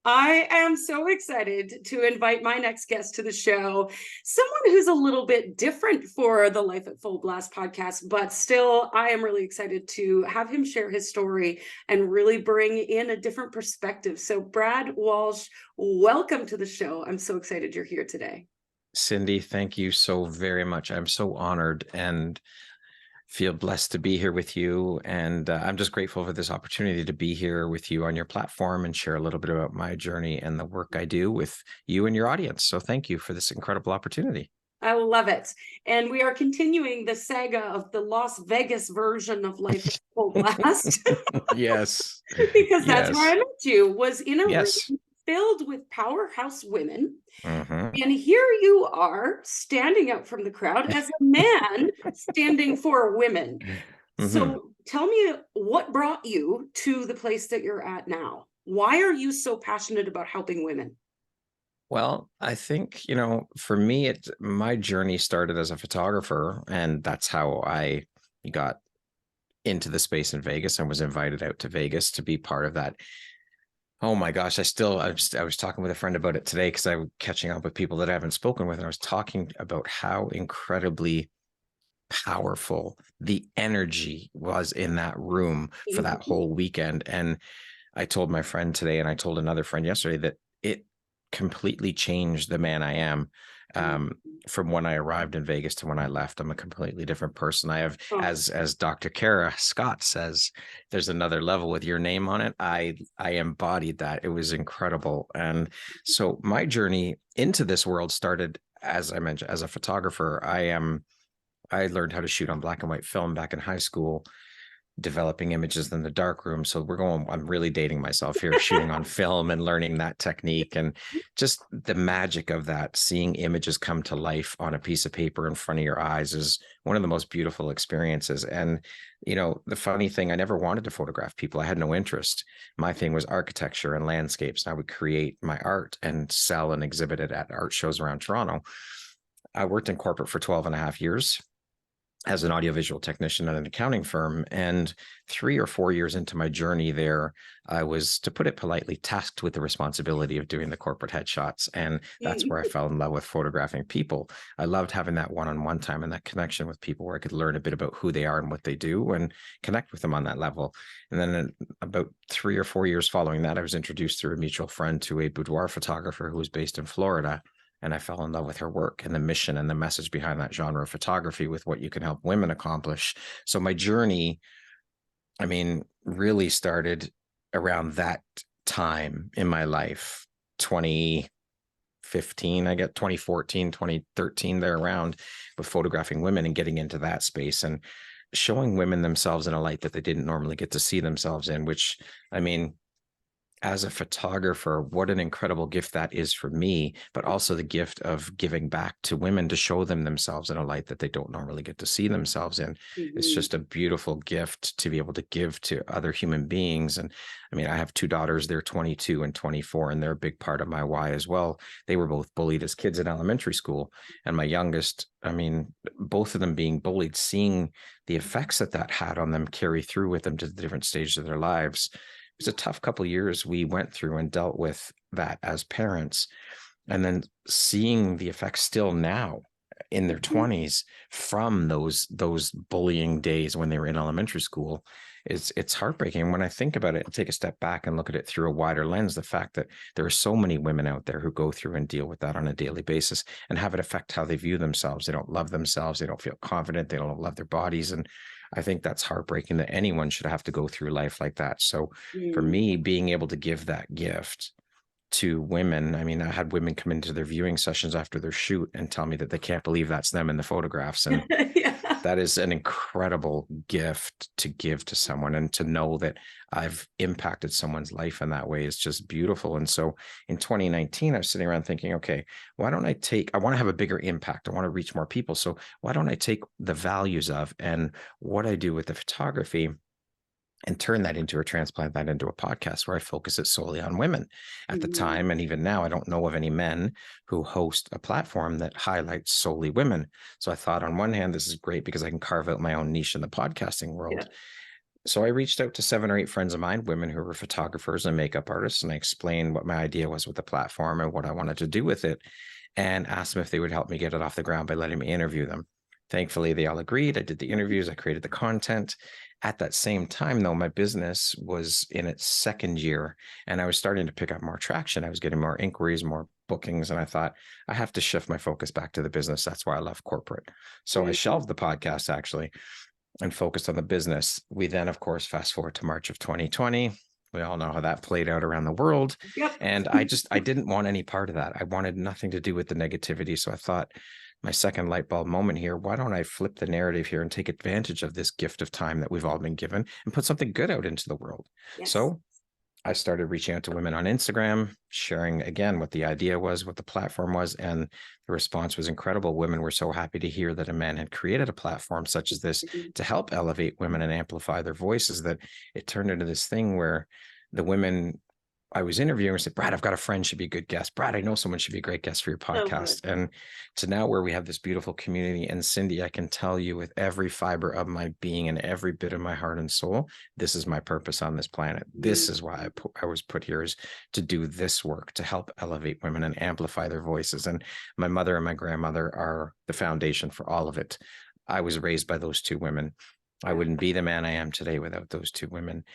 I am so excited to invite my next guest to the show, someone who's a little bit different for the Life at Full Blast podcast, but still, I am really excited to have him share his story and really bring in a different perspective. So, Brad Walsh, welcome to the show. I'm so excited you're here today. Cindy, thank you so very much. I'm so honored and feel blessed to be here with you. And I'm just grateful for this opportunity to be here with you on your platform and share a little bit about my journey and the work I do with you and your audience. So thank you for this incredible opportunity. I love it. And we are continuing the saga of the Las Vegas version of Life at Full Blast. Yes. Because that's where I Yes. met you, was in a Yes. room filled with powerhouse women. Mm-hmm. And here you are standing out from the crowd as a man standing for women. Mm-hmm. So tell me what brought you to the place that you're at now? Why are you so passionate about helping women? Well, I think, for me, my journey started as a photographer, and that's how I got into the space in Vegas and was invited out to Vegas to be part of that. Oh my gosh, I was talking with a friend about it today because I'm catching up with people that I haven't spoken with, and I was talking about how incredibly powerful the energy was in that room for that whole weekend. And I told my friend today, and I told another friend yesterday, that it completely changed the man I am. From when I arrived in Vegas to when I left, I'm a completely different person. I have, as Dr. Kara Scott says, there's another level with your name on it. I embodied that. It was incredible. And so my journey into this world started, as I mentioned, as a photographer. I learned how to shoot on black and white film back in high school, developing images in the darkroom. So I'm really dating myself here, shooting on film and learning that technique, and just the magic of that, seeing images come to life on a piece of paper in front of your eyes is one of the most beautiful experiences. And, the funny thing, I never wanted to photograph people. I had no interest. My thing was architecture and landscapes. And I would create my art and sell and exhibit it at art shows around Toronto. I worked in corporate for 12 and a half years as an audiovisual technician at an accounting firm. And 3 or 4 years into my journey there, I was, to put it politely, tasked with the responsibility of doing the corporate headshots. And that's where I fell in love with photographing people. I loved having that one-on-one time and that connection with people where I could learn a bit about who they are and what they do and connect with them on that level. And then about 3 or 4 years following that, I was introduced through a mutual friend to a boudoir photographer who was based in Florida. And I fell in love with her work and the mission and the message behind that genre of photography with what you can help women accomplish. So my journey, really started around that time in my life, 2015, I get 2014, 2013, there around, with photographing women and getting into that space and showing women themselves in a light that they didn't normally get to see themselves in, which, as a photographer, what an incredible gift that is for me, but also the gift of giving back to women to show them themselves in a light that they don't normally get to see themselves in. It's just a beautiful gift to be able to give to other human beings. And I have 2 daughters, they're 22 and 24, and they're a big part of my why as well. They were both bullied as kids in elementary school. And my youngest, both of them being bullied, seeing the effects that had on them carry through with them to the different stages of their lives. It was a tough couple of years we went through and dealt with that as parents. And then seeing the effects still now in their 20s from those bullying days when they were in elementary school, it's heartbreaking. When I think about it and take a step back and look at it through a wider lens, the fact that there are so many women out there who go through and deal with that on a daily basis and have it affect how they view themselves. They don't love themselves. They don't feel confident. They don't love their bodies. And I think that's heartbreaking that anyone should have to go through life like that. So for me, being able to give that gift to women, I had women come into their viewing sessions after their shoot and tell me that they can't believe that's them in the photographs. And that is an incredible gift to give to someone, and to know that I've impacted someone's life in that way is just beautiful. And so in 2019, I was sitting around thinking, okay, I want to have a bigger impact. I want to reach more people. So why don't I take the values of and what I do with the photography and turn that into, or transplant that into, a podcast where I focus it solely on women. At the time, and even now, I don't know of any men who host a platform that highlights solely women. So I thought, on one hand, this is great because I can carve out my own niche in the podcasting world. So I reached out to 7 or 8 friends of mine, women who were photographers and makeup artists, and I explained what my idea was with the platform and what I wanted to do with it, and asked them if they would help me get it off the ground by letting me interview them. Thankfully, they all agreed. I did the interviews, I created the content. At that same time, though, my business was in its second year and I was starting to pick up more traction. I was getting more inquiries, more bookings, and I thought I have to shift my focus back to the business. That's why I left corporate. So I Mhm. shelved the podcast actually and focused on the business. We then, of course, fast forward to March of 2020. We all know how that played out around the world. Yep. And I didn't want any part of that. I wanted nothing to do with the negativity. So I thought, my second light bulb moment here, why don't I flip the narrative here and take advantage of this gift of time that we've all been given and put something good out into the world? Yes. So I started reaching out to women on Instagram, sharing again what the idea was, what the platform was, and the response was incredible. Women were so happy to hear that a man had created a platform such as this Mhm. to help elevate women and amplify their voices, that it turned into this thing where the women I was interviewing said, Brad, I've got a friend should be a good guest. Brad, I know someone should be a great guest for your So good. podcast. And to now where we have this beautiful community. And Cindy, I can tell you with every fiber of my being and every bit of my heart and soul, this is my purpose on this planet. This is why I was put here, is to do this work, to help elevate women and amplify their voices. And my mother and my grandmother are the foundation for all of it. I was raised by those two women. I Yeah. wouldn't be the man I am today without those two women.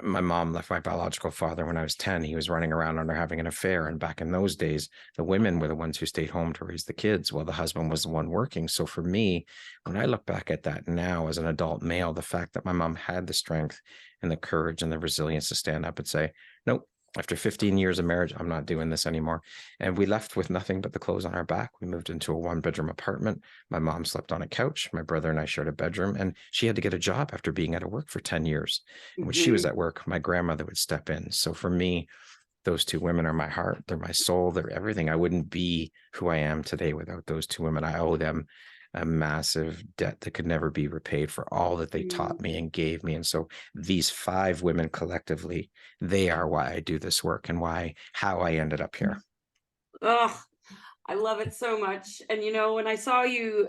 My mom left my biological father when I was 10. He was running around under having an affair. And back in those days, the women were the ones who stayed home to raise the kids while the husband was the one working. So for me, when I look back at that now as an adult male, the fact that my mom had the strength and the courage and the resilience to stand up and say, nope, after 15 years of marriage, I'm not doing this anymore. And we left with nothing but the clothes on our back. We moved into a 1-bedroom apartment. My mom slept on a couch. My brother and I shared a bedroom, and she had to get a job after being out of work for 10 years. And when she was Mhm. at work, my grandmother would step in. So for me, those two women are my heart. They're my soul. They're everything. I wouldn't be who I am today without those two women. I owe them a massive debt that could never be repaid for all that they taught me and gave me. And so these 5 women collectively, they are why I do this work and how I ended up here. Oh, I love it so much. And when I saw you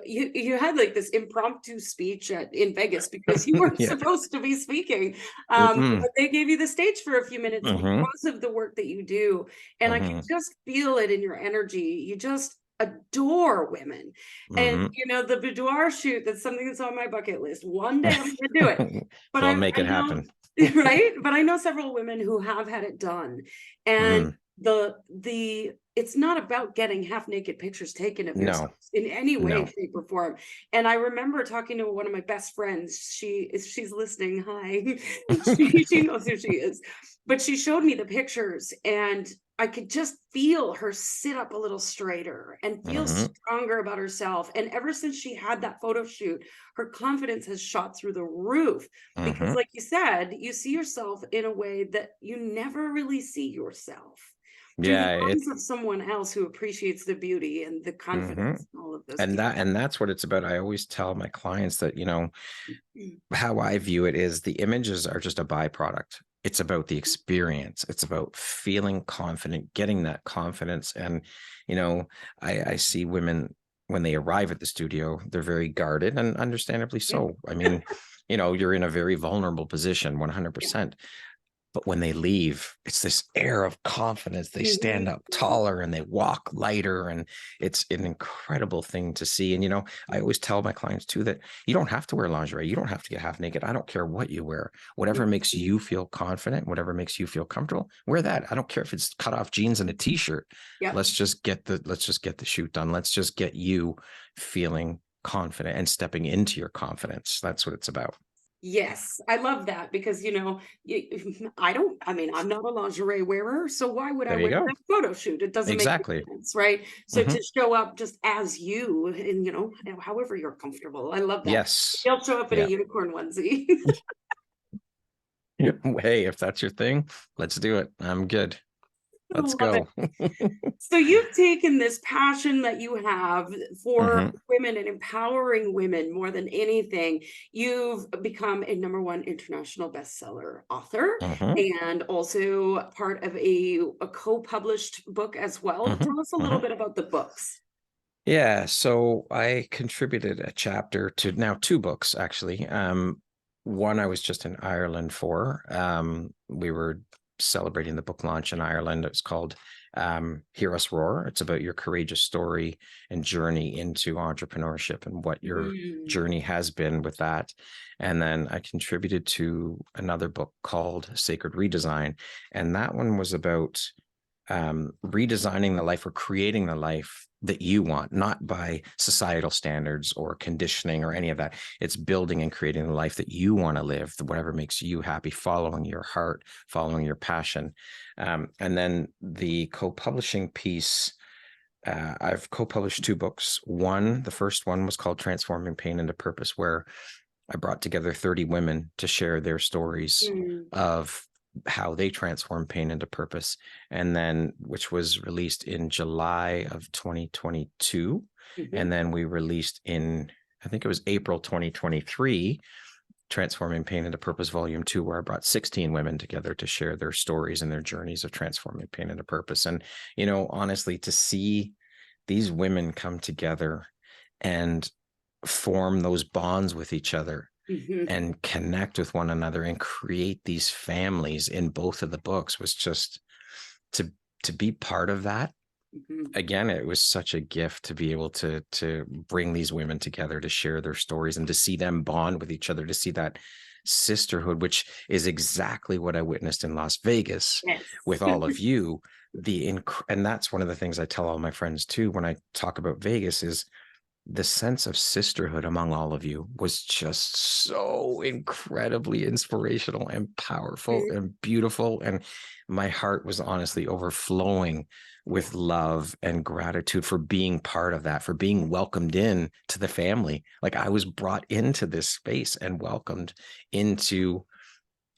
had like this impromptu speech in Vegas because you weren't Yeah. supposed to be speaking. Mm-mm. But they gave you the stage for a few minutes Mm-hmm. because of the work that you do. And I can Mm-hmm. just feel it in your energy. You just adore women. And Mm-hmm. the boudoir shoot, that's something that's on my bucket list. One day I'm gonna do it. But We'll make I it know happen. right? But I know several women who have had it done. And Mm-hmm. the it's not about getting half naked pictures taken of No, yourself in any way, no. shape, or form. And I remember talking to one of my best friends. She's listening. Hi. She knows who she is. But she showed me the pictures and I could just feel her sit up a little straighter and feel Mm-hmm. stronger about herself. And ever since she had that photo shoot, her confidence has shot through the roof because, Mm-hmm. like you said, you see yourself in a way that you never really see yourself through the Yeah, eyes of someone else who appreciates the beauty and the mm-hmm. confidence and all of those And pieces. that's what it's about. I always tell my clients that, Mm. how I view it is the images are just a byproduct. It's about the experience. It's about feeling confident, getting that confidence. And, I see women when they arrive at the studio, they're very guarded and understandably Yeah, so. I mean, you're in a very vulnerable position, yeah. 100%. But when they leave, it's this air of confidence. They stand Mhm. up taller and they walk lighter. And it's an incredible thing to see. And, I always tell my clients too that you don't have to wear lingerie. You don't have to get half naked. I don't care what you wear. Whatever makes Mhm. you feel confident, whatever makes you feel comfortable, wear that. I don't care if it's cut off jeans and a t-shirt. Yep. Let's just get the shoot done. Let's just get you feeling confident and stepping into your confidence. That's what it's about. Yes, I love that because I mean, I'm not a lingerie wearer, so why would I There you wear go. that photo shoot? It doesn't make Exactly. any sense, right? So Mhm. to show up just as you and however you're comfortable. I love that. Yes. You'll show up in a Yeah. unicorn onesie. Hey, if that's your thing, let's do it. I'm good. Let's Love it. go. So you've taken this passion that you have for Hmm. women and empowering women more than anything. You've become a #1 international bestseller author Hmm. and also part of a co-published book as well. Hmm. Tell us a little Hmm. bit about the books. Yeah, so I contributed a chapter to now 2 books actually. one I was just in Ireland for. We were celebrating the book launch in Ireland. It's called Hear Us Roar. It's about your courageous story and journey into entrepreneurship and what your journey has been with that. And then I contributed to another book called Sacred Redesign. And that one was about redesigning the life or creating the life that you want, not by societal standards or conditioning or any of that. It's building and creating the life that you want to live, whatever makes you happy, following your heart, following your passion. And then the co-publishing piece, I've co-published 2 books. The first one was called Transforming Pain into Purpose, where I brought together 30 women to share their stories of how they transform pain into purpose. And then, which was released in July of 2022. And then we released in, I think it was April 2023, Transforming Pain into Purpose Volume 2, where I brought 16 women together to share their stories and their journeys of transforming pain into purpose. And, you know, honestly, to see these women come together and form those bonds with each other and connect with one another and create these families in both of the books was just to be part of that. Again, it was such a gift to be able to bring these women together, to share their stories and to see them bond with each other, to see that sisterhood, which is exactly what I witnessed in Las Vegas with all of you. And that's one of the things I tell all my friends too when I talk about Vegas is the sense of sisterhood among all of you was just so incredibly inspirational and powerful and beautiful. And my heart was honestly overflowing with love and gratitude for being part of that, for being welcomed in to the family. Like I was brought into this space and welcomed into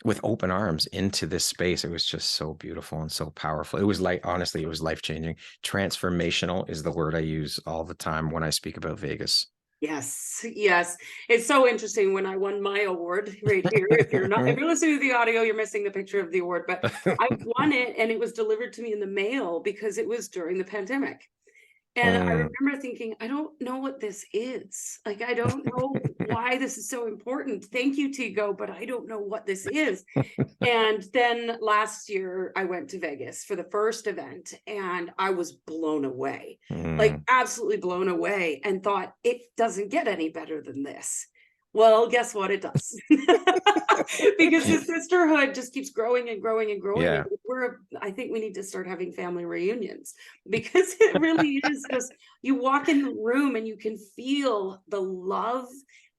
with open arms into this space. It was just so beautiful and so powerful. It was like, honestly, it was life-changing. Transformational is the word I use all the time when I speak about Vegas. Yes, yes. It's so interesting when I won my award right here. If you're listening to the audio, you're missing the picture of the award, but I won it and it was delivered to me in the mail because it was during the pandemic. And I remember thinking, I don't know what this is. Like, I don't know why this is so important. Thank you, Tigo, but I don't know what this is. And then last year I went to Vegas for the first event and I was blown away, like absolutely blown away, and thought it doesn't get any better than this. Well, guess what? It does. Because the sisterhood just keeps growing and growing and growing. Yeah. And I think we need to start having family reunions because it really is just, you walk in the room and you can feel the love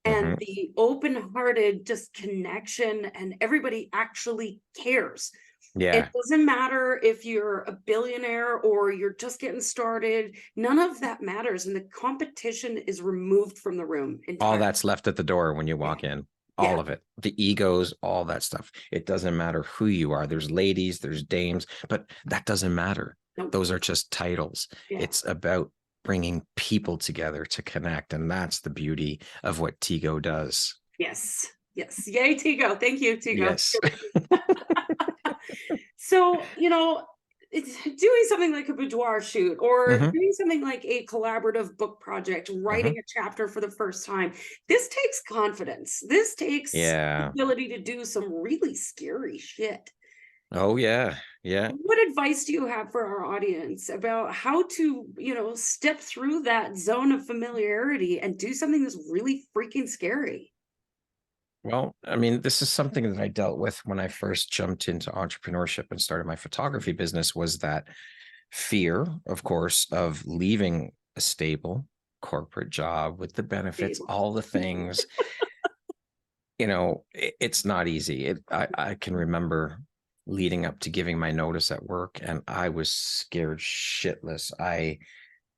and the open-hearted just connection, and everybody actually cares. Yeah. It doesn't matter if you're a billionaire or you're just getting started. None of that matters. And the competition is removed from the room entirely. All that's left at the door when you walk in. All of it, the egos, all that stuff. It doesn't matter who you are. There's ladies, there's dames, but that doesn't matter. Those are just titles. It's about bringing people together to connect. And that's the beauty of what Tigo does. Yes. Yes. Yay, Tigo. Thank you, Tigo. Yes. So, you know, it's doing something like a boudoir shoot or doing something like a collaborative book project, writing a chapter for the first time. This takes confidence. This takes the ability to do some really scary shit. Oh, yeah. Yeah. What advice do you have for our audience about how to, you know, step through that zone of familiarity and do something that's really freaking scary? Well, I mean, this is something that I dealt with when I first jumped into entrepreneurship and started my photography business, was that fear, of course, of leaving a stable corporate job with the benefits, all the things. You know, it's not easy. I can remember leading up to giving my notice at work, and I was scared shitless.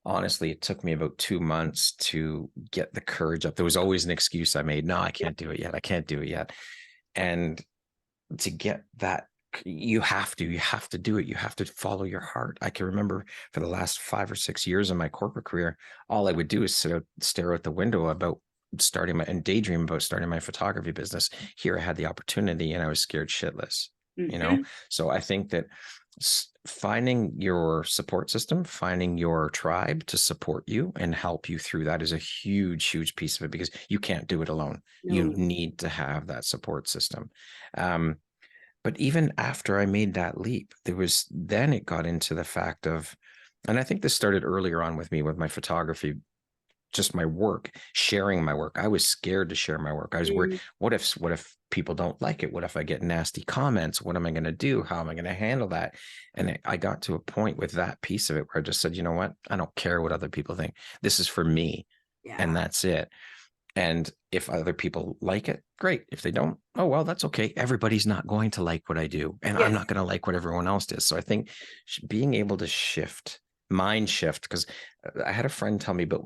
Honestly, it took me about 2 months to get the courage up. There was always an excuse I made. No, I can't do it yet. I can't do it yet. And to get that, you have to do it. You have to follow your heart. I can remember for the last 5 or 6 years of my corporate career, all I would do is stare out the window about and daydream about starting my photography business. Here I had the opportunity and I was scared shitless, you know? So I think that finding your support system, finding your tribe to support you and help you through that is a huge, huge piece of it, because you can't do it alone. You No. need to have that support system. But even after I made that leap, then it got into the fact of, and I think this started earlier on with me with my photography, just my work, sharing my work. I was scared to share my work. I was worried, Mm, what if people don't like it? What if I get nasty comments? What am I going to do? How am I going to handle that? And I got to a point with that piece of it where I just said, you know what? I don't care what other people think. This is for me. And yeah. that's it. And if other people like it, great. If they don't, oh, well, that's okay. Everybody's not going to like what I do. And I'm Yes. not going to like what everyone else does. So I think being able to mind shift, because I had a friend tell me about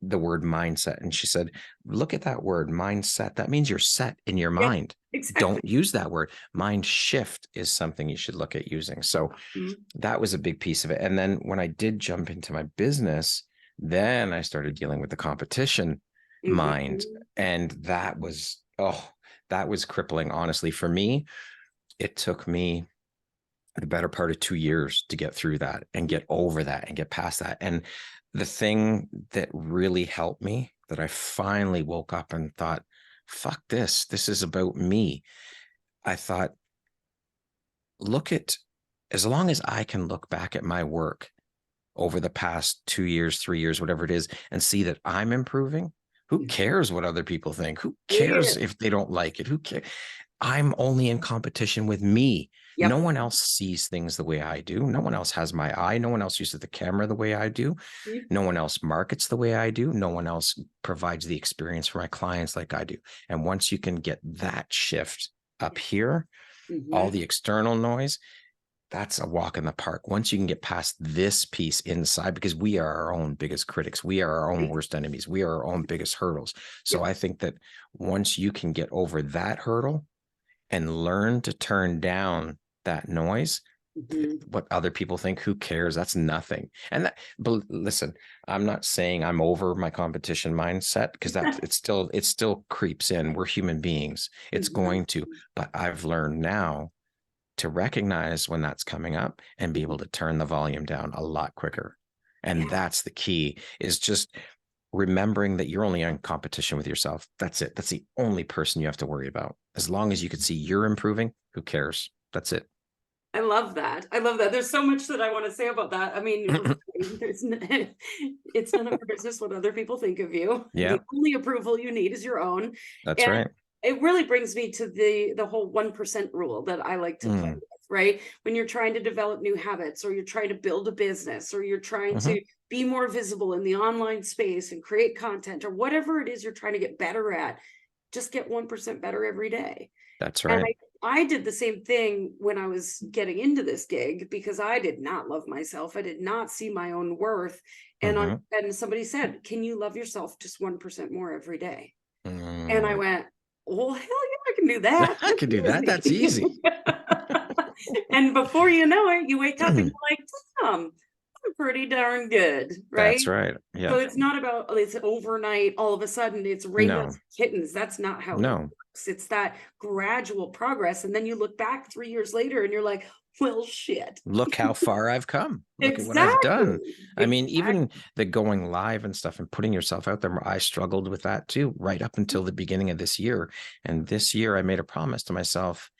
the word mindset. And she said, look at that word mindset. That means you're set in your Yeah, mind. exactly. Don't use that word. Mind shift is something you should look at using. So Mm, that was a big piece of it. And then when I did jump into my business, then I started dealing with the competition mind. mhm. And that was crippling. Honestly, for me, it took me the better part of 2 years to get through that and Yeah. get over that and get past that. And the thing that really helped me, that I finally woke up and thought, fuck this, this is about me. I thought, as long as I can look back at my work over the past 2 years, 3 years, whatever it is, and see that I'm improving, who Mhm. cares what other people think? Who Yeah. cares if they don't like it? Who cares? I'm only in competition with me. No Yep. one else sees things the way I do. No one else has my eye. No one else uses the camera the way I do. Mhm. No one else markets the way I do. No one else provides the experience for my clients like I do. And once you can get that shift up here, all Mhm. the external noise, that's a walk in the park. Once you can get past this piece inside, because we are our own biggest critics, we are our own Right. worst enemies, we are our own biggest hurdles. So Yep. I think that once you can get over that hurdle and learn to turn down that noise, Mhm. what other people think, who cares? That's nothing. And that, but listen, I'm not saying I'm over my competition mindset, because it still creeps in. We're human beings. It's Mhm. going to, but I've learned now to recognize when that's coming up and be able to turn the volume down a lot quicker. And Yeah. that's the key, is just remembering that you're only in competition with yourself. That's it. That's the only person you have to worry about. As long as you can see you're improving, who cares? That's it. I love that. I love that. There's so much that I want to say about that. I mean, it's none of your business what other people think of you. Yeah, The only approval you need is your own. that's And right. it really brings me to the whole 1% rule that I like to play Mm, with, right? When you're trying to develop new habits, or you're trying to build a business, or you're trying hmm to be more visible in the online space and create content, or whatever it is you're trying to get better at, just get 1% better every day. That's And right. I did the same thing when I was getting into this gig, because I did not love myself. I did not see my own worth. hmm And somebody said, "Can you love yourself just 1% more every day?" And I Mm. went, "Well, hell yeah, I can do that. I could do that. That's That's easy. easy." And before you know it, you wake up and you're like, "Damn, I'm pretty darn good," That's right? right. So Yeah. it's not about, oh, it's overnight, all of a sudden it's rainbows No, and kittens. That's not how it no. works. It's that gradual progress. And then you look back 3 years later and you're like, well, shit. Look how far I've come. Look at what I've Exactly. done. I mean, even Exactly. the going live and stuff and putting yourself out there, I struggled with that too, right up until the beginning of this year. And this year I made a promise to myself,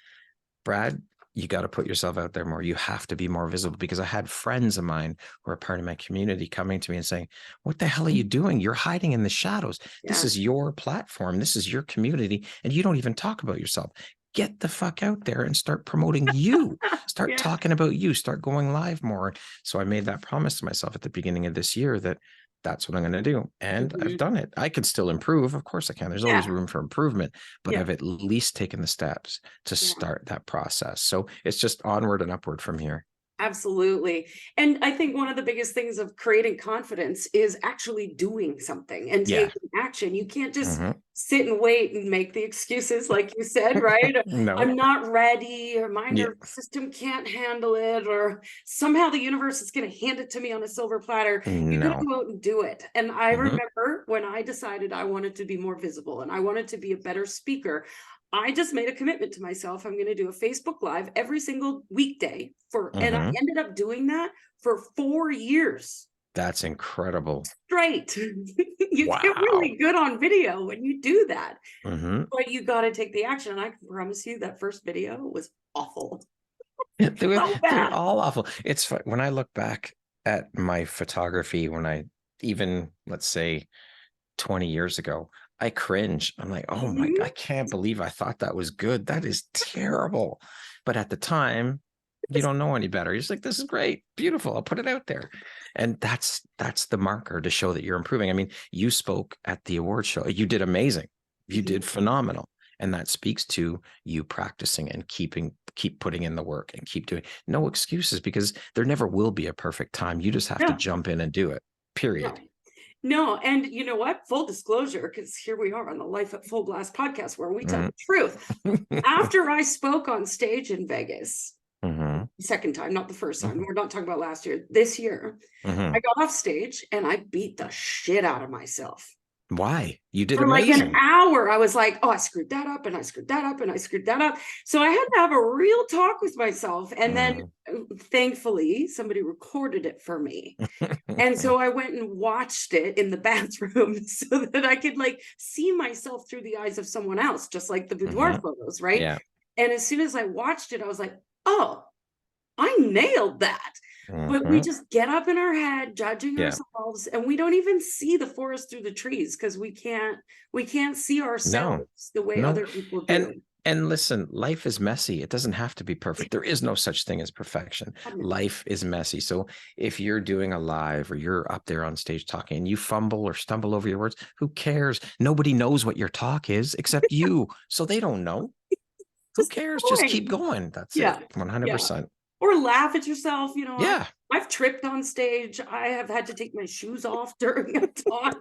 Brad, you got to put yourself out there more. You have to be more visible, because I had friends of mine who are part of my community coming to me and saying, what the hell are you doing? You're hiding in the shadows. This Yeah. is your platform. This is your community. And you don't even talk about yourself. Get the fuck out there and start promoting you. Start Yeah. talking about you. Start going live more. So I made that promise to myself at the beginning of this year that that's what I'm going to do. And I've Mhm. done it. I could still improve. Of course I can. There's always Yeah. room for improvement, but Yeah. I've at least taken the steps to Yeah. start that process. So it's just onward and upward from here. Absolutely. And I think one of the biggest things of creating confidence is actually doing something and Yeah. taking action. You can't just hmm sit and wait and make the excuses, like you said, right? No. I'm not ready, or my Yeah. nervous system can't handle it, or somehow the universe is going to hand it to me on a silver platter. You got to No. go out and do it. And I hmm remember when I decided I wanted to be more visible and I wanted to be a better speaker, I just made a commitment to myself. I'm going to do a Facebook Live every single weekday and I Mhm. ended up doing that for 4 years That's incredible. straight. You get Wow. really good on video when you do that, Mhm. but you got to take the action. And I can promise you that first video was awful. They're, So they're bad. all awful. It's when I look back at my photography, when I even, let's say, 20 years ago, I cringe. I'm like, oh my, I Mhm. can't believe I thought that was good. That is terrible. But at the time, you don't know any better. You're just like, this is great, beautiful. I'll put it out there. And that's the marker to show that you're improving. I mean, you spoke at the award show. You did amazing. You did phenomenal. And that speaks to you practicing and keep putting in the work and keep doing. No excuses, because there never will be a perfect time. You just have to No, jump in and do it. no. Period. No, and you know what? Full disclosure, because here we are on the Life at Full Blast podcast where we tell Mm. the truth. After I spoke on stage in Vegas, Mhm. second time, not the first time, Mhm. we're not talking about last year, this year, I Mhm. got off stage and I beat the shit out of myself. Why? You did For like an amazing. hour, I was like, oh, I screwed that up and I screwed that up and I screwed that up. So I had to have a real talk with myself. And then thankfully, somebody recorded it for me. And so I went and watched it in the bathroom so that I could like see myself through the eyes of someone else, just like the boudoir Mhm. photos, right? Yeah. And as soon as I watched it, I was like, oh, I nailed that. But we Mhm. just get up in our head, judging Yeah. ourselves, and we don't even see the forest through the trees because we can't see No. ourselves the way No. other people And do. and listen, life is messy. It doesn't have to be perfect. There is no such thing as perfection. God, no. Life is messy. So if you're doing a live or you're up there on stage talking and you fumble or stumble over your words, who cares? Nobody knows what your talk is except you. So they don't know. Who Just cares? Just boring. keep going. That's it. Yeah, yeah. 100%. Or laugh at yourself. Yeah. I've tripped on stage. I have had to take my shoes off during a talk.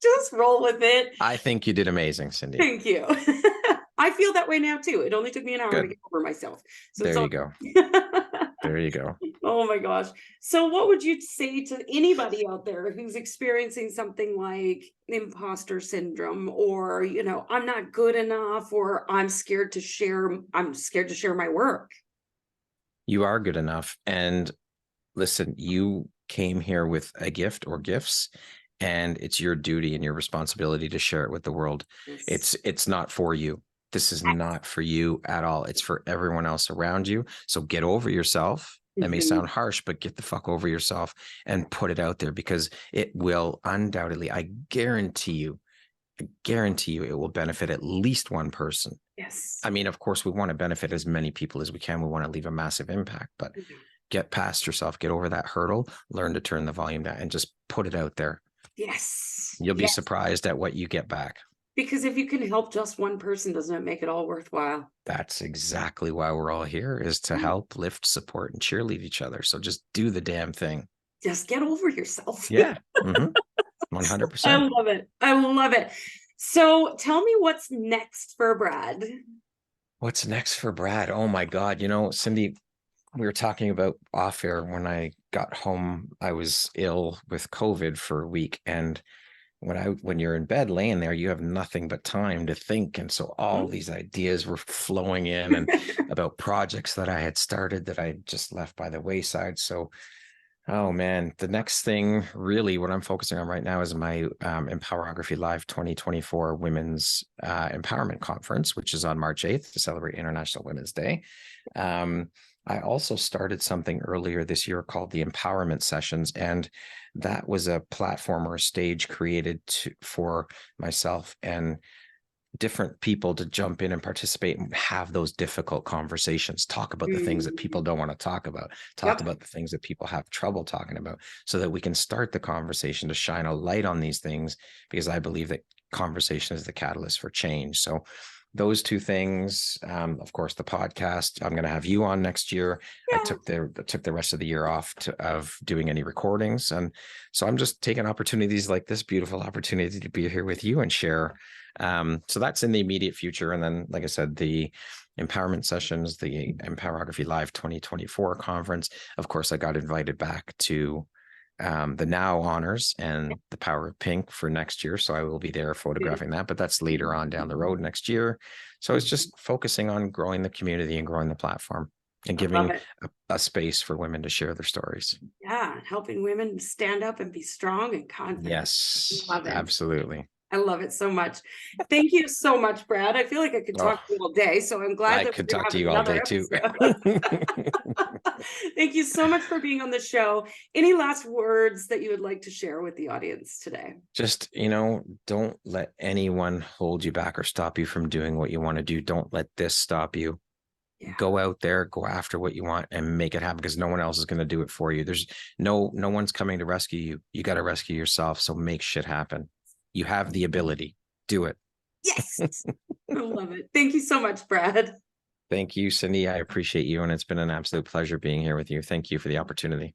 Just roll with it. I think you did amazing, Cindy. Thank you. I feel that way now too. It only took me an hour to Good. get over myself. So it's There all you go. good. There you go. Oh my gosh. So what would you say to anybody out there who's experiencing something like imposter syndrome or, I'm not good enough or I'm scared to share my work. You are good enough. And listen, you came here with a gift or gifts, and it's your duty and your responsibility to share it with the world. Yes. It's not for you. This is not for you at all. It's for everyone else around you. So get over yourself. That may Mhm. sound harsh, but get the fuck over yourself and put it out there, because it will undoubtedly, I guarantee you, it will benefit at least one person. Yes. I mean, of course, we want to benefit as many people as we can. We want to leave a massive impact, but Mhm. get past yourself, get over that hurdle, learn to turn the volume down and just put it out there. Yes. You'll be Yes. surprised at what you get back. Because if you can help just one person, doesn't it make it all worthwhile? That's exactly why we're all here, is to Yeah. help, lift, support, and cheerlead each other. So just do the damn thing. Just get over yourself. Yeah. 100%. I love it. I love it. So tell me what's next for Brad. What's next for Brad? Oh my God. Cindy, we were talking about off air. When I got home, I was ill with COVID for a week. And when you're in bed laying there, you have nothing but time to think. And so all these ideas were flowing in, and about projects that I had started that I just left by the wayside. So, oh man, the next thing really, what I'm focusing on right now is my Empowerography Live 2024 Women's Empowerment Conference, which is on March 8th to celebrate International Women's Day. I also started something earlier this year called the Empowerment Sessions, and that was a platform or a stage created for myself and different people to jump in and participate and have those difficult conversations, talk about the things that people don't want to talk about, talk Yep. about the things that people have trouble talking about, so that we can start the conversation to shine a light on these things, because I believe that conversation is the catalyst for change. So those two things, of course, the podcast, I'm going to have you on next year. I Yeah. took the rest of the year off of doing any recordings. And so I'm just taking opportunities like this beautiful opportunity to be here with you and share. So that's in the immediate future. And then, like I said, the empowerment sessions, the Empowerography Live 2024 conference. Of course, I got invited back to the Now honors and the Power of Pink for next year. So I will be there photographing that, but that's later on down the road next year. So it's just focusing on growing the community and growing the platform and I love giving it. a space for women to share their stories. Yeah, helping women stand up and be strong and confident. Yes, Love it. absolutely. I love it so much. Thank you so much, Brad. I feel like I could talk to you all day, so I'm glad I that could we're talk to gonna you have all day another too. episode. Thank you so much for being on the show. Any last words that you would like to share with the audience today? Just, don't let anyone hold you back or stop you from doing what you want to do. Don't let this stop you. Yeah. Go out there, go after what you want and make it happen, because no one else is going to do it for you. There's no one's coming to rescue you. You got to rescue yourself. So make shit happen. You have the ability. Do it. Yes. I love it. Thank you so much, Brad. Thank you, Cindy. I appreciate you. And it's been an absolute pleasure being here with you. Thank you for the opportunity.